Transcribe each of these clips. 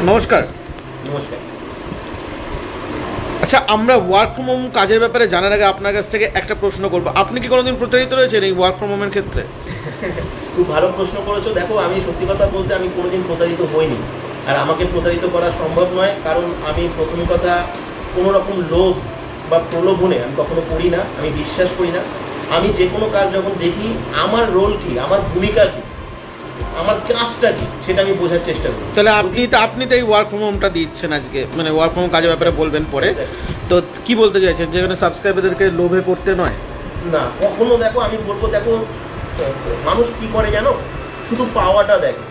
নমস্কার। নমস্কার। আচ্ছা, আমরা ওয়ার্ক ফ্রম হোম কাজের ব্যাপারে জানার আগে আপনার কাছ থেকে একটা প্রশ্ন করব। আপনি কি কোনোদিন প্রতারিত রয়েছেন এই ওয়ার্ক ফ্রম হোমের ক্ষেত্রে? খুব ভালো প্রশ্ন করেছো। দেখো, আমি সত্যি কথা বলতে আমি কোনোদিন প্রতারিত হইনি, আর আমাকে প্রতারিত করা সম্ভব নয়। কারণ আমি প্রথম কথা কোনো রকম লোভ বা প্রলোভনে আমি কখনো করি না, আমি বিশ্বাস করি না। আমি যে কোনো কাজ যখন দেখি, আমার রোল কী, আমার ভূমিকা কী, আমার কাজটা কি, সেটা আমি বোঝার চেষ্টা করি। তাহলে আপনি তো এই ওয়ার্ক ফ্রম হোমটা দিচ্ছেন আজকে, মানে ওয়ার্ক ফ্রম হোম কাজের ব্যাপারে বলবেন পরে। তো কি বলতে চাইছেন, যেখানে সাবস্ক্রাইবারদেরকে লোভে পড়তে নয়? না, কখনো। দেখো, আমি বলবো, দেখো মানুষ কি করে জানো, শুধু পাওয়াটা দেখে,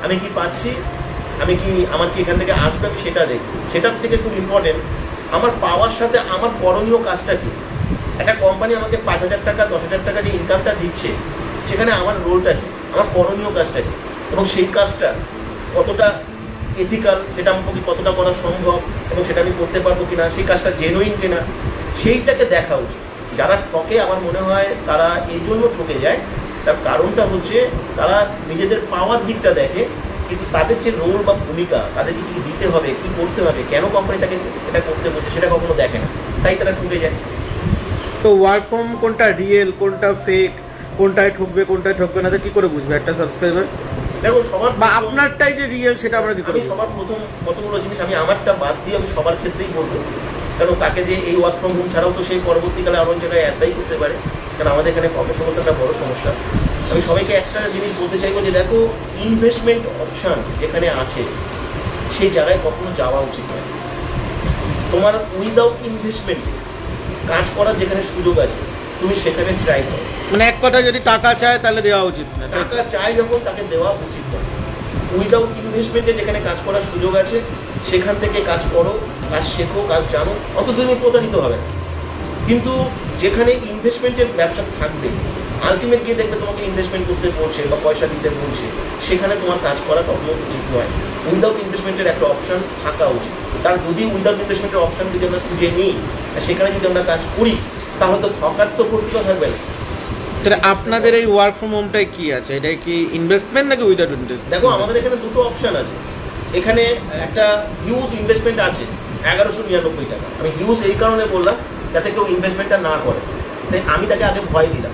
আমি কি পাচ্ছি, আমার কি এখান থেকে আসবে, সেটা দেখি। সেটার থেকে খুব ইম্পর্টেন্ট আমার পাওয়ার সাথে আমার করণীয় কাজটা কি। একটা কোম্পানি আমাকে 5,000 টাকা 10,000 টাকা যে ইনকামটা দিচ্ছে, সেখানে আমার রোলটা কি, আমার করণীয় কাজটা কি, এবং সেই কাজটা কতটা এথিক্যাল, সেটা আমার পক্ষে কতটা করা সম্ভব, এবং সেটা আমি করতে পারবো কিনা, সেই কাজটা জেনুইন কিনা, সেইটাকে দেখা উচিত। যারা ঠকে, আমার মনে হয় তারা এই জন্য ঠকে যায়, তার কারণটা হচ্ছে তারা নিজেদের পাওয়ার দিকটা দেখে, কিন্তু তাদের যে রোল বা ভূমিকা, তাদেরকে কি দিতে হবে, কি করতে হবে, কেন কোম্পানি তাকে এটা করতে বলছে, সেটা কখনো দেখে না, তাই তারা ঠকে যায়। তো ওয়ার্ক ফ্রম কোনটা রিয়েল, কোনটা ফেক, কোনটায় ঠকবে কোনটায় ঠকবে না, কি করে বুঝবে একটা সাবস্ক্রাইবার? দেখো, সবার বা আপনারটাই যে রিয়েল, সেটা আমরা কি করে? সবার প্রথম কতগুলো জিনিস আমি আমারটা বাদ দিয়ে আমি সবার ক্ষেত্রেই বলবো, কারণ তাকে যে এই ওয়ার্ক ফ্রম হোম ছাড়াও তো সেই পরবর্তীকালে আরও জায়গায় অ্যাপ্লাই করতে পারে, কারণ আমাদের এখানে কর্মসংস্থান একটা বড় সমস্যা। আমি সবাইকে একটা জিনিস বলতে চাইবো যে দেখো, ইনভেস্টমেন্ট অপশান যেখানে আছে সেই জায়গায় কখনো যাওয়া উচিত নয়। তোমার উইদাউট ইনভেস্টমেন্ট কাজ করার যেখানে সুযোগ আছে, তুমি সেখানে ট্রাই করো। মানে এক কথা, যদি টাকা চায় তাহলে দেওয়া উচিত না। টাকা চাই যখন, তাকে দেওয়া উচিত নয়। উইদাউট ইনভেস্টমেন্টে যেখানে কাজ করার সুযোগ আছে, সেখান থেকে কাজ করো, কাজ শেখো, কাজ জানো, অত তুমি প্রতারিত হবে না। কিন্তু যেখানে ইনভেস্টমেন্টের ব্যবসা থাকবে, আলটিমেট গিয়ে দেখবে তোমাকে ইনভেস্টমেন্ট করতে বলছে বা পয়সা দিতে বলছে, সেখানে তোমার কাজ করা কখনো উচিত নয়। উইদাউট ইনভেস্টমেন্টের একটা অপশান থাকা উচিত। তার যদি উইদাউট ইনভেস্টমেন্টের অপশান যদি আমরা খুঁজে নিই, সেখানে যদি আমরা কাজ করি, তাহলে তো ঠকার তো প্রশ্ন থাকবে না। তাহলে আপনাদের এই ওয়ার্ক ফ্রম হোমটাই কি আছে, এটা কি ইনভেস্টমেন্ট নাকি উইদাউট ইনভেস্টমেন্ট? দেখো, আমাদের এখানে দুটো অপশান আছে। এখানে একটা হিউজ ইনভেস্টমেন্ট আছে, 1199 টাকা। আমি হিউজ এই কারণে বললাম, যাতে কেউ ইনভেস্টমেন্টটা না করে। তাই আমি তাকে আগে ভয় দিলাম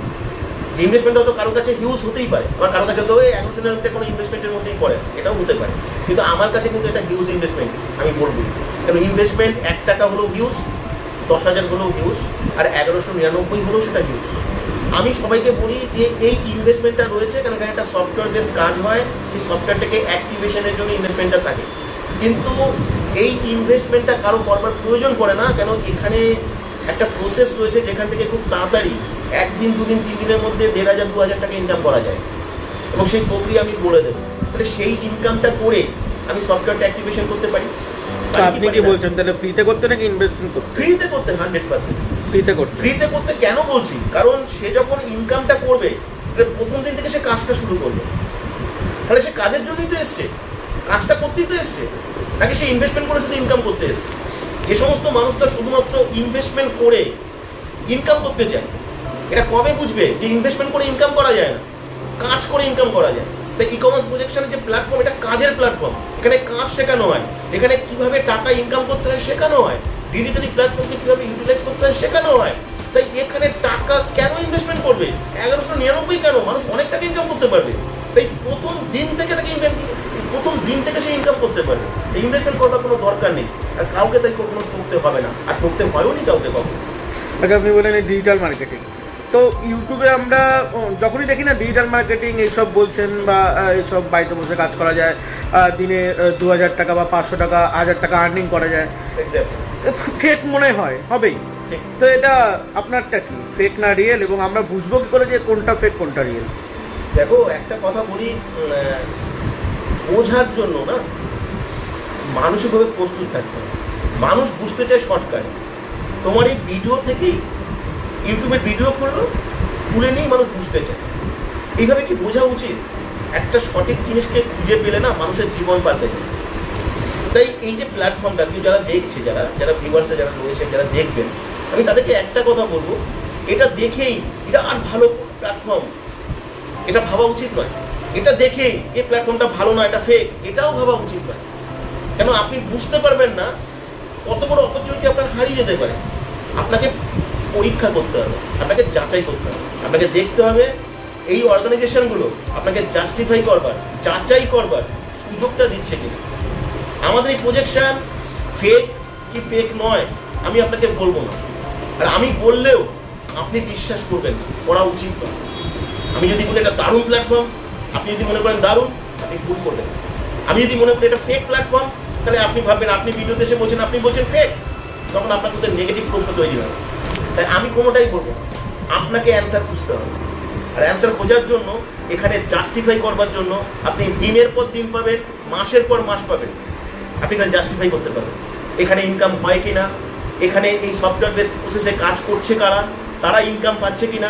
যে ইনভেস্টমেন্টটা তো কারোর কাছে হিউজ হতেই পারে, আবার কারোর কাছে তো ওই 1199 কোনো ইনভেস্টমেন্টের মধ্যেই পড়ে, এটাও হতে পারে। কিন্তু আমার কাছে কিন্তু এটা হিউজ ইনভেস্টমেন্ট, আমি বলবো। কারণ ইনভেস্টমেন্ট 1 টাকা হলেও হিউজ, 10,000 হলেও হিউজ, আর 1199 হলেও সেটা হিউজ। আমি সবাইকে বলি যে এই ইনভেস্টমেন্টটা রয়েছে, কারণ এখানে একটা সফটওয়্যার বেস কাজ হয়, সেই সফটওয়্যারটাকে অ্যাক্টিভেশনের জন্য ইনভেস্টমেন্টটা থাকে। কিন্তু এই ইনভেস্টমেন্টটা কারো করবার প্রয়োজন পড়ে না, কেন এখানে একটা প্রসেস রয়েছে যেখান থেকে খুব তাড়াতাড়ি 1 দিন 2 দিন 3 দিনের মধ্যে 1,500 2,000 টাকা ইনকাম করা যায়, এবং সেই প্রক্রিয়া আমি বলে দেবো। তাহলে সেই ইনকামটা করে আমি সফটওয়্যারটা অ্যাক্টিভেশন করতে পারি। আপনি কি বলছেন, তাহলে ফ্রিতে করতে নাকি ইনভেস্টমেন্ট করতে? ফ্রিতে করতে, 100% ফ্রিতে করতে। কেন বলছি, কারণ সে যখন ইনকামটা করবে, প্রথম দিন থেকে সে কাজটা শুরু করবে, তাহলে সে কাজের জন্যই তো এসছে, কাজটা করতেই তো এসছে, নাকি সে ইনভেস্টমেন্ট করে শুধু ইনকাম করতে এসছে? যে সমস্ত মানুষটা শুধুমাত্র ইনভেস্টমেন্ট করে ইনকাম করতে চায়, এটা কবে বুঝবে যে ইনভেস্টমেন্ট করে ইনকাম করা যায় না, কাজ করে ইনকাম করা যায়? তাই ই কমার্স প্রজেকশনের যে প্ল্যাটফর্ম, এটা কাজের প্ল্যাটফর্ম। এখানে কাজ শেখানো হয়, এখানে কিভাবে টাকা ইনকাম করতে হয় শেখানো হয়, ডিজিটালি প্ল্যাটফর্মকে কিভাবে ইউটিলাইজ করতে হয় শেখানো হয়। তাই এখানে টাকা কেন ইনভেস্টমেন্ট করবে? 1199 কেন? মানুষ অনেক টাকা ইনকাম করতে পারবে। তাই প্রথম দিন থেকে সে ইনকাম করতে পারবে। এই ইনভেস্টমেন্ট করার কোনো দরকার নেই, আর কাউকে তাই কখনো ঠকতে হবে না, আর ঠকতে হয়ও নি কাউকে কখনো। আচ্ছা, আপনি বলেন ডিজিটাল মার্কেটিং, তো ইউটিউবে আমরা যখনই দেখি না ডিজিটাল মার্কেটিং এইসব বলছেন, বা এইসব বাড়িতে বসে কাজ করা যায়, দিনে 2,000 টাকা বা 500 টাকা 1,000 টাকা আর্নিং করা যায়, ফেক মনে হবেই। তো এটা আপনারটা কি, ফেক না রিয়েল, এবং আমরা বুঝবো কি করে যে কোনটা ফেক কোনটা রিয়েল? দেখো, একটা কথা বলি, বোঝার জন্য না মানসিকভাবে প্রস্তুত থাকতে হবে। মানুষ বুঝতে চায় শর্টকাটে। তোমার এই ভিডিও থেকেই, ইউটিউবের ভিডিও খুলে নিয়েই মানুষ বুঝতে চায়। এইভাবে কি বোঝা উচিত? একটা সঠিক জিনিসকে খুঁজে পেলে না মানুষের জীবন পাল্টে যায়। তাই এই যে প্ল্যাটফর্মটা, কেউ যারা দেখছে, যারা ভিউয়ার্সে যারা রয়েছেন, যারা দেখবেন, আমি তাদেরকে একটা কথা বলবো, এটা দেখেই এটা আর ভালো প্ল্যাটফর্ম, এটা ভাবা উচিত নয়। এটা দেখেই এই প্ল্যাটফর্মটা ভালো না, এটা ফেক, এটাও ভাবা উচিত নয়। কেন আপনি বুঝতে পারবেন না কত বড় অপরচুনিটি আপনার হারিয়ে যেতে পারে। আপনাকে পরীক্ষা করতে হবে, আপনাকে যাচাই করতে হবে, আপনাকে দেখতে হবে এই অর্গানাইজেশনগুলো আপনাকে জাস্টিফাই করবার, যাচাই করবার সুযোগটা দিচ্ছে কিনা। আমাদের এই প্রজেকশন ফেক কি ফেক নয় আমি আপনাকে বলবো না, আর আমি বললেও আপনি বিশ্বাস করবেন না, করা উচিত নয়। আমি যদি বলি এটা দারুণ প্ল্যাটফর্ম, আপনি যদি মনে করেন দারুণ, আপনি ভুল করবেন। আমি যদি মনে করি এটা ফেক প্ল্যাটফর্ম, তাহলে আপনি ভাববেন আপনি ভিডিওতে এসে বলছেন, আপনি বলছেন ফেক, তখন আপনার মধ্যে নেগেটিভ প্রশ্ন তৈরি হবে। তাই আমি কোনোটাই বলবো না, আপনাকে অ্যান্সার খুঁজতে হবে। আর অ্যান্সার খোঁজার জন্য, এখানে জাস্টিফাই করবার জন্য আপনি দিনের পর দিন পাবেন, মাসের পর মাস পাবেন, আপনি এখানে জাস্টিফাই করতে পারবেন এখানে ইনকাম হয় কিনা, এখানে এই সফটওয়্যার বেস প্রসেসে কাজ করছে কারা, তারা ইনকাম পাচ্ছে কিনা,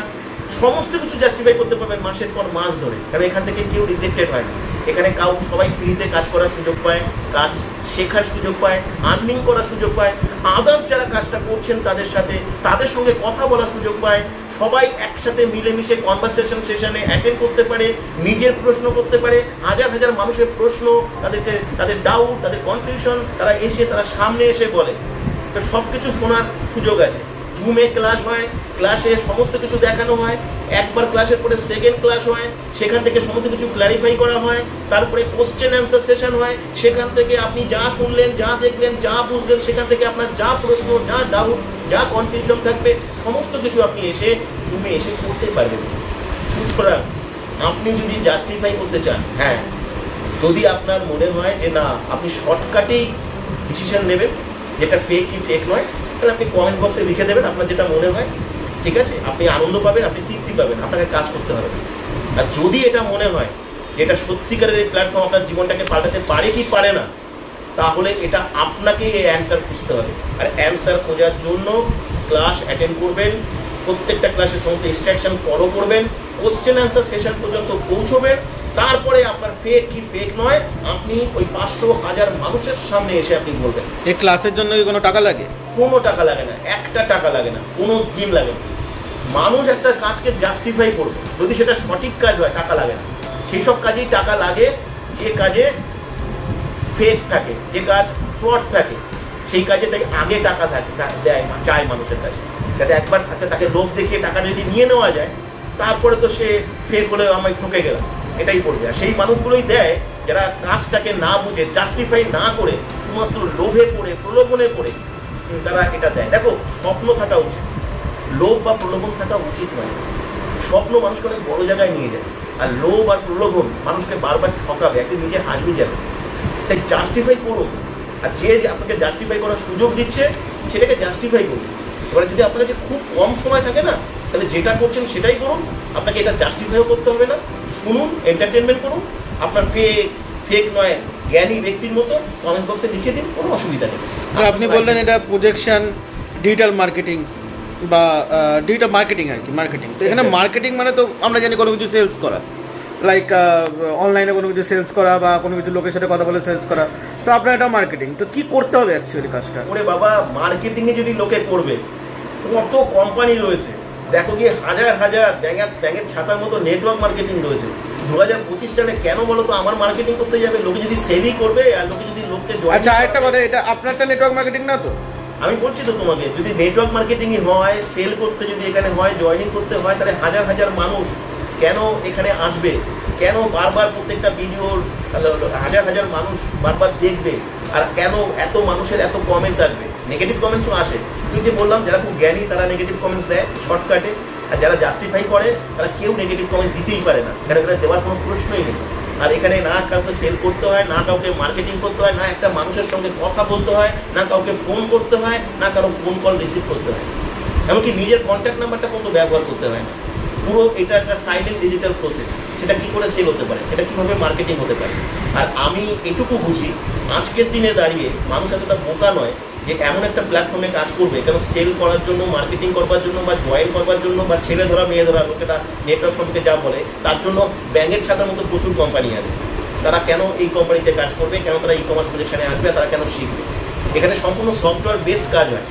সমস্ত কিছু জাস্টিফাই করতে পারবেন মাসের পর মাস ধরে। কারণ এখান থেকে কেউ রিজেক্টেড হয় না, এখানে সবাই ফ্রিতে কাজ করার সুযোগ পায়, কাজ শেখার সুযোগ পায়, আর্নিং করার সুযোগ পায়, আদার্স যারা কাজটা করছেন তাদের সাথে, তাদের সঙ্গে কথা বলার সুযোগ পায়, সবাই একসাথে মিলেমিশে কনভারসেশন সেশনে অ্যাটেন্ড করতে পারে, নিজের প্রশ্ন করতে পারে, হাজার হাজার মানুষের প্রশ্ন, তাদের ডাউট, তাদের কনফিউশন, তারা সামনে এসে বলে। তো সব কিছু শোনার সুযোগ আছে। জুমে ক্লাস হয়, ক্লাসে সমস্ত কিছু দেখানো হয়, একবার ক্লাসের পরে সেকেন্ড ক্লাস হয়, সেখান থেকে সমস্ত কিছু ক্ল্যারিফাই করা হয়, তারপরে কোশ্চেন অ্যান্সার সেশন হয়, সেখান থেকে আপনি যা শুনলেন, যা দেখলেন, যা বুঝলেন, সেখান থেকে আপনার যা প্রশ্ন, যা ডাউট, যা কনফিউশন থাকবে, সমস্ত কিছু আপনি এসে জুমে এসে করতে পারবেন। সুতরাং আপনি যদি জাস্টিফাই করতে চান, হ্যাঁ, যদি আপনার মনে হয় যে না আপনি শর্টকাটেই ডিসিশন নেবেন যেটা ফেক কি ফেক নয়, তাহলে আপনি কমেন্ট বক্সে লিখে দেবেন আপনার যেটা মনে হয়, ঠিক আছে? আপনি আনন্দ পাবেন, আপনি তৃপ্তি পাবেন, আপনাকে কাজ করতে হবে। আর যদি এটা মনে হয় যে এটা সত্যিকারের এই প্ল্যাটফর্ম আপনার জীবনটাকে পাল্টাতে পারে কি পারে না, তাহলে এটা আপনাকেই এই অ্যান্সার খুঁজতে হবে। আর অ্যান্সার খোঁজার জন্য ক্লাস অ্যাটেন্ড করবেন, প্রত্যেকটা ক্লাসে সমস্ত ইনস্ট্রাকশন ফলো করবেন, কোশ্চেন অ্যান্সার সেশন পর্যন্ত পৌঁছবেন, তারপরে আপনার ফেক কি ফেক নয় আপনি ওই 500,000 মানুষের সামনে এসে আপনি বলবেন। এই ক্লাসের জন্য কি কোনো টাকা লাগে? কোনো টাকা লাগে না, একটা টাকা লাগে না, কোনো দিন লাগে না। মানুষ একটা কাজকে জাস্টিফাই করবে, যদি সেটা সঠিক কাজ হয় টাকা লাগে না। সেই সব কাজেই টাকা লাগে যে কাজে ফেক থাকে, যে কাজ ফ্রড থাকে, সেই কাজে তাই আগে টাকা দেয় চায় মানুষের কাছে, যাতে একবার তাকে লোভ দেখিয়ে টাকা যদি নিয়ে নেওয়া যায়, তারপরে তো সে ফেক বলে আমি ঠকে গেলাম, এটাই করবে। আর সেই মানুষগুলোই দেয় যারা কাজটাকে না বুঝে, জাস্টিফাই না করে, শুধুমাত্র লোভে পড়ে, প্রলোভনে পড়ে তারা এটা দেয়। দেখো, স্বপ্ন থাকা উচিত, লোভ বা প্রলোভন থাকা উচিত নয়। স্বপ্ন মানুষকে অনেক বড় জায়গায় নিয়ে যায়, আর লোভ আর প্রলোভন মানুষকে বারবার ঠকাবে, একদিন নিজে হারিয়ে যাবে। তাই জাস্টিফাই করুন, আর যে আপনাকে জাস্টিফাই করার সুযোগ দিচ্ছে সেটাকে জাস্টিফাই করুন। এবারে যদি আপনার কাছে খুব কম সময় থাকে না, তাহলে যেটা করছেন সেটাই করুন, আপনাকে এটা জাস্টিফাইও করতে হবে না। শুনুন, এন্টারটেনমেন্ট করুন, আপনার ফেক নয় জ্ঞানী ব্যক্তির মতো কমেন্ট বক্সে লিখে দিন, কোনো অসুবিধা নেই। আপনি বললেন এটা প্রজেকশন ডিজিটাল মার্কেটিং বা ডিজিটাল মার্কেটিং আর কি, মার্কেটিং। তো এখানে মার্কেটিং মানে তো আমরা জানি কোনো কিছু সেলস করা, লাইক অনলাইনে কোনো কিছু সেলস করা বা কোনো কিছু লোকের সাথে কথা বলে সেলস করা। তো আপনার এটা মার্কেটিং, তো কি করতে হবে অ্যাকচুয়ালি কাজটা? ওরে বাবা, মার্কেটিংয়ে যদি লোকে করবে, কত কোম্পানি রয়েছে, দেখো গিয়ে হাজার হাজার ব্যাঙের ছাতার মতো নেটওয়ার্ক মার্কেটিং রয়েছে। 2025 সালে কেন বলো তো আমার মার্কেটিং করতে যাবে? লোকে যদি সেলই করবে, আর লোকে যদি লোককে আচ্ছা, আরেকটা কথা, এটা আপনারটা নেটওয়ার্ক মার্কেটিং না তো? আমি বলছি তো তোমাকে, যদি নেটওয়ার্ক মার্কেটিংই হয়, সেল করতে যদি এখানে হয়, জয়েনিং করতে হয়, তাহলে হাজার হাজার মানুষ কেন এখানে আসবে? কেন বারবার প্রত্যেকটা ভিডিওর হাজার হাজার মানুষ বারবার দেখবে? আর কেন এত মানুষের এত কমেন্টস আসবে? নেগেটিভ কমেন্টসও আসে, তুই যে বললাম, যারা খুব জ্ঞানী তারা নেগেটিভ কমেন্টস দেয় শর্টকাটে, আর যারা জাস্টিফাই করে তারা কেউ নেগেটিভ কমেন্টস দিতেই পারে না, কারণ এখানে দেওয়ার কোনো প্রশ্নই নেই। আর এখানে না কাউকে সেল করতে হয়, না কাউকে মার্কেটিং করতে হয়, না একটা মানুষের সঙ্গে কথা বলতে হয়, না কাউকে ফোন করতে হয়, না কারো ফোন কল রিসিভ করতে হয়, এমনকি নিজের কন্ট্যাক্ট নাম্বারটা পর্যন্ত ব্যবহার করতে হয় না। পুরো এটা একটা সাইলেন্ট ডিজিটাল প্রসেস। সেটা কি করে সেল হতে পারে, এটা কিভাবে মার্কেটিং হতে পারে? আর আমি এটুকু বুঝি, আজকের দিনে দাঁড়িয়ে মানুষ এতটা বোকা নয় যে এমন একটা প্ল্যাটফর্মে কাজ করবে কেন সেল করার জন্য, মার্কেটিং করবার জন্য, বা জয়েন করবার জন্য, বা ছেলে ধরা মেয়ে ধরা, লোকেরা নেটওয়ার্ক সম্পর্কে যা বলে তার জন্য ব্যাঙের ছাতার মতো প্রচুর কোম্পানি আছে। তারা কেন এই কোম্পানিতে কাজ করবে, কেন তারা ই কমার্স প্রজেকশনে আসবে, তারা কেন শিখবে? এখানে সম্পূর্ণ সফটওয়্যার বেসড কাজ হয়,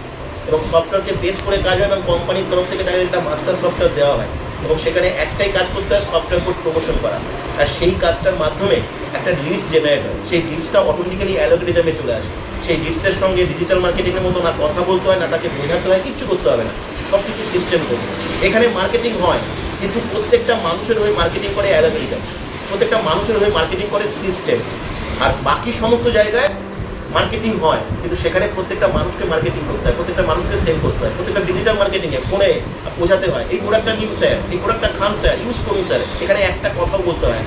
এবং সফটওয়্যারকে বেস করে কাজ হয়, এবং কোম্পানির তরফ থেকে তাদের একটা মাস্টার সফটওয়্যার দেওয়া হয়, এবং সেখানে একটাই কাজ করতে হয়, সফটওয়্যার কোড প্রমোশন করা। আর সেই কাজটার মাধ্যমে একটা লিডস জেনারেট হয়, সেই লিডসটা অটোমেটিক্যালি অ্যালগরিদমে চলে আসে। সেই লিডসের সঙ্গে ডিজিটাল মার্কেটিংয়ের মতো না কথা বলতে হয়, না তাকে বোঝাতে হয়, কিচ্ছু করতে হবে না, সব কিছু সিস্টেম করবে। এখানে মার্কেটিং হয়, কিন্তু প্রত্যেকটা মানুষের হয়ে মার্কেটিং করে অ্যালগরিদম, প্রত্যেকটা মানুষের হয়ে মার্কেটিং করে সিস্টেম। আর বাকি সমস্ত জায়গায় মার্কেটিং হয়, কিন্তু সেখানে প্রত্যেকটা মানুষকে মার্কেটিং করতে হয়, প্রত্যেকটা মানুষকে সেল করতে হয়, প্রত্যেকটা ডিজিটাল মার্কেটিংয়ে ফোনে বোঝাতে হয় এই প্রোডাক্টটা নিন স্যার, এই প্রোডাক্টটা খান স্যার, ইউজ করুন স্যার। এখানে একটা কথাও বলতে হয়।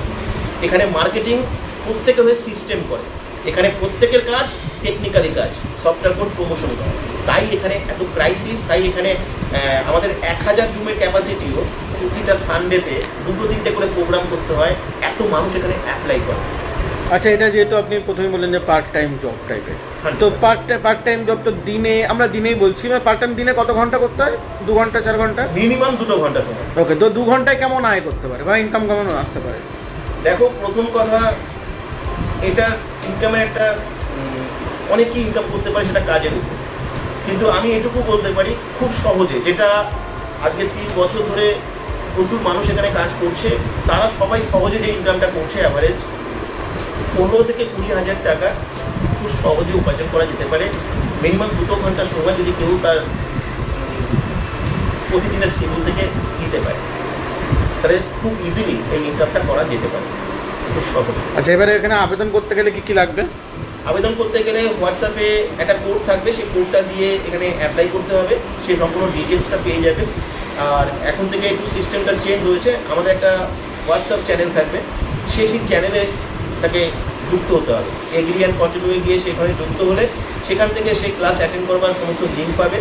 এখানে মার্কেটিং প্রত্যেকের হয়ে সিস্টেম করে, এখানে প্রত্যেকের কাজ টেকনিক্যালি কাজ, সফটওয়্যার কোড প্রমোশন করে। তাই এখানে এত ক্রাইসিস, তাই এখানে আমাদের 1000 রুমের ক্যাপাসিটিও প্রতিটা সানডেতে 2-3টে করে প্রোগ্রাম করতে হয়, এত মানুষ এখানে অ্যাপ্লাই করে। আচ্ছা, এটা যেহেতু আপনি প্রথমে বললেন যে পার্ট টাইম জব টাইপের, তো পার্ট টাইম জব তো দিনে, আমরা দিনেই বলছি, পার্ট টাইম দিনে কত ঘন্টা করতে হয়? 2 ঘন্টা 4 ঘন্টা? মিনিমাম 2 ঘন্টা সময়। ওকে, তো 2 ঘন্টায় কেমন আয় করতে পারে বা ইনকাম কেমন আসতে পারে? দেখো, প্রথম কথা, এটা ইনকামের একটা অনেকেই ইনকাম করতে পারে, সেটা কাজের উপর। কিন্তু আমি এটুকু বলতে পারি খুব সহজে, যেটা আজকে 3 বছর ধরে প্রচুর মানুষ এখানে কাজ করছে, তারা সবাই সহজে যে ইনকামটা করছে অ্যাভারেজ 15 থেকে 20,000 টাকা খুব সহজে উপার্জন করা যেতে পারে। মিনিমাম 2 ঘন্টার সময় যদি কেউ তার প্রতিদিনের শিডিউল থেকে দিতে পারে, তাহলে খুব ইজিলি এই ইনকামটা করা যেতে পারে খুব সহজে। আচ্ছা, এবারে এখানে আবেদন করতে গেলে কি কি লাগবে? আবেদন করতে গেলে হোয়াটসঅ্যাপে একটা কোড থাকবে, সেই কোডটা দিয়ে এখানে অ্যাপ্লাই করতে হবে, সেই সম্পূর্ণ ডিটেলসটা পেয়ে যাবে। আর এখন থেকে একটু সিস্টেমটা চেঞ্জ হয়েছে, আমাদের একটা হোয়াটসঅ্যাপ চ্যানেল থাকবে, সেই চ্যানেলে তাকে যুক্ত হতে হবে। এগ্রি অ্যান্ড কন্টিনিউ গিয়ে সেখানে যুক্ত হলে সেখান থেকে সেই ক্লাস অ্যাটেন্ড করবার সমস্ত লিঙ্ক পাবে,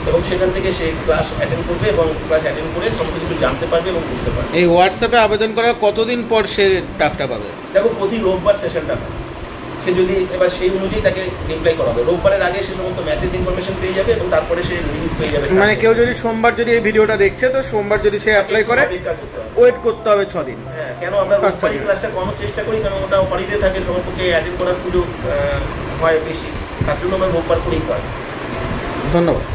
এবং সেখান থেকে সেই ক্লাস অ্যাটেন্ড করবে এবং ক্লাস অ্যাটেন্ড করে সমস্ত কিছু জানতে পারবে এবং বুঝতে পারবে। এই হোয়াটসঅ্যাপে আবেদন করার কতদিন পর সে টাকাটা পাবে? দেখো, প্রতি রোববার সেশনটা হয়, সে যদি এবার সেই অনুযায়ী তাকে রিপ্লাই করা হবে। রোববারের আগে সে সমস্ত মেসেজ ইনফরমেশন পেয়ে যাবে এবং তারপরে সে লিঙ্ক পেয়ে যাবে। মানে কেউ যদি সোমবার যদি এই ভিডিওটা দেখছে, তো সোমবার যদি সে অ্যাপ্লাই করে ওয়েট করতে হবে 6 দিন। হ্যাঁ, কেন আমরা রোববারের ক্লাসটা করানোর চেষ্টা করি, কারণ ওটা হলিডে থাকে, সবার পক্ষে অ্যাটেন্ড করার সুযোগ হয় বেশি, তার জন্য আমরা রোববার করেই করি। ধন্যবাদ।